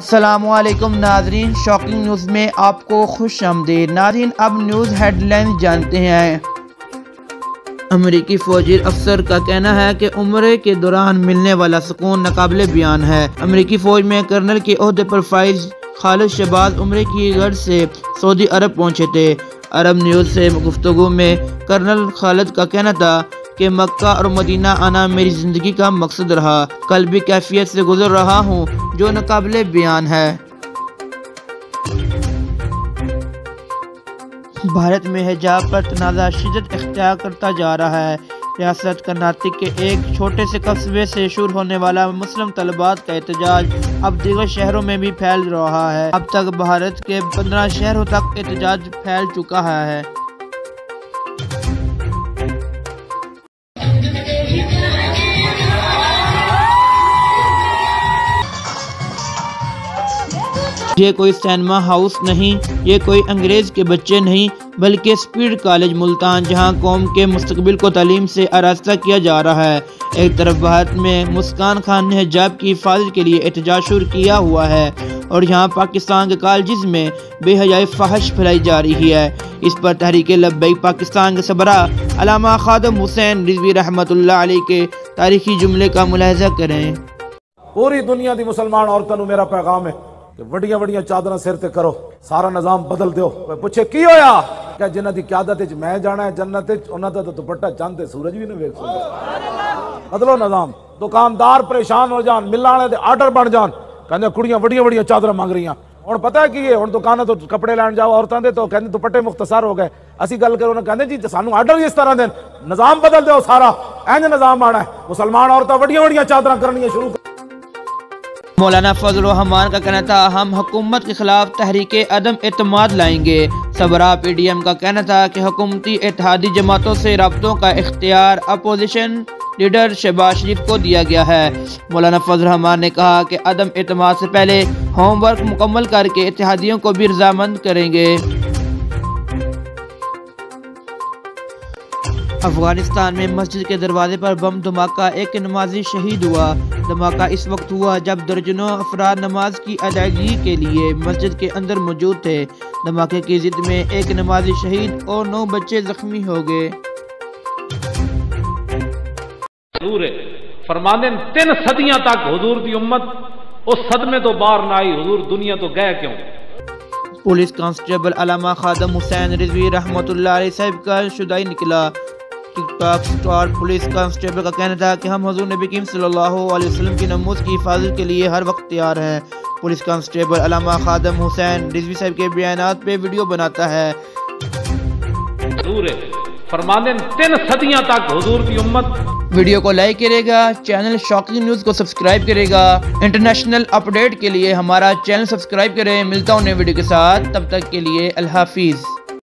अस्सलामुअलैकुम नाज़रीन, shocking news में आपको खुश आमदीद। नाज़रीन, अब न्यूज़ हेडलाइंस जानते हैं। अमेरिकी फौजी अफसर का कहना है कि उम्रे के दौरान मिलने वाला सुकून नाकाबिले बयान है। अमेरिकी फौज में कर्नल के ओहदे पर फाइज खालिद शहबाज उम्रे की गर्ज से सऊदी अरब पहुंचे थे। अरब न्यूज़ से गुफ्तगू में कर्नल खालिद का कहना था कि मक्का और मदीना आना मेरी ज़िंदगी का मकसद रहा। कल भी कैफियत से गुजर रहा हूँ जो नाकाबिले बयान है। भारत में हिजाब पर तनाज़ा शिद्दत इख्तियार करता जा रहा है। रियासत कर्नाटक के एक छोटे से कस्बे से शुरू होने वाला मुस्लिम तलबात का एहतजाज अब दीगर शहरों में भी फैल रहा है। अब तक भारत के 15 शहरों तक एहतजाज फैल चुका है। ये कोई सिनेमा हाउस नहीं, ये कोई अंग्रेज के बच्चे नहीं, बल्कि स्पीड कॉलेज मुल्तान, जहां कौम के मुस्तकबिल को तालीम से आरास्ता किया जा रहा है। एक तरफ भारत में मुस्कान खान ने हिजाब की हिफाजत के लिए एहतजाज शुरू किया हुआ है और यहाँ पाकिस्तान के कॉलेज में बेहयाई फहश फैलाई जा रही है। इस पर तहरीके लब्बैक पाकिस्तान के सबरा अल्लामा खादम हुसैन रिजवी रहमतुल्लाह अलैह के तारीखी जुमले का मुलाहिजा करें। पूरी दुनिया की मुसलमान औरतों को मेरा पैगाम है कि वड्डियां वड्डियां चादर सिर ते करो, सारा निजाम बदल दो। पूछे की होया, क्या जिन्हां दी क़यादत मैं जाना है जन्नत उन्हां दा दुपट्टा चंद ते सूरज भी नहीं वेख सकदे। बदलो निजाम। दुकानदार परेशान हो जान, मिलण वाले दे आर्डर बन जान, कहंदे कुड़ियां वड्डियां वड्डियां चादर मंग रहीआं। हुण पता है की है, हुण दुकानां तो कपड़े लैण जाओ औरतां दे तो कहंदे दुपट्टे मुख्तसर हो गए। असीं गल करो ना, कहंदे जी सानू आर्डर ही इस तरह देन, निजाम बदल दो, सारा इंज निजाम आना है। मुसलमान औरतां वड्डियां वड्डियां चादरां करनियां शुरू। मौलाना फजल रहमान का कहना था, हम हुकूमत के खिलाफ तहरीके अदम एतमाद लाएंगे। सबरा PDM का कहना था कि हुकूमती इत्तेहादी जमातों से राब्तों का इख्तियार अपोजिशन लीडर शहबाज शरीफ को दिया गया है। मौलाना फजल रहमान ने कहा कि अदम एतमाद से पहले होमवर्क मुकम्मल करके इत्तेहादियों को भी रजामंद करेंगे। अफगानिस्तान में मस्जिद के दरवाजे पर बम धमाका, एक नमाजी शहीद हुआ। धमाका इस वक्त हुआ जब दर्जनों अफराद नमाज की अदायगी के लिए मस्जिद के अंदर मौजूद थे। धमाके की जिद में एक नमाजी शहीद और 9 बच्चे जख्मी हो गए। फरमाने 3 सदियां तक हुजूर की उम्मत उस सदमे तो बाहर ना आई, हुजूर दुनिया तो गए क्यों। पुलिस कांस्टेबल अल्लामा खादम हुसैन रिजवी रहमतुल्लाह अलैह साहब का शुदाई निकला। टिकटॉक स्टार पुलिस कांस्टेबल का कहना था कि हम हुजूर नबी करीम सल्लल्लाहु अलैहि वसल्लम की नमूज़ की हिफाजत के लिए हर वक्त तैयार हैं। पुलिस कांस्टेबल अल्लामा खादम हुसैन रिजवी साहब के बयानात पे वीडियो बनाता है। फरमाने 3 सदियां तक हुजूर की उम्मत। वीडियो को लाइक करेगा, चैनल शॉकिंग न्यूज़ को सब्सक्राइब करेगा। इंटरनेशनल अपडेट के लिए हमारा चैनल सब्सक्राइब करें। मिलता हूँ नए वीडियो के साथ, तब तक के लिए अल्लाह हाफिज़।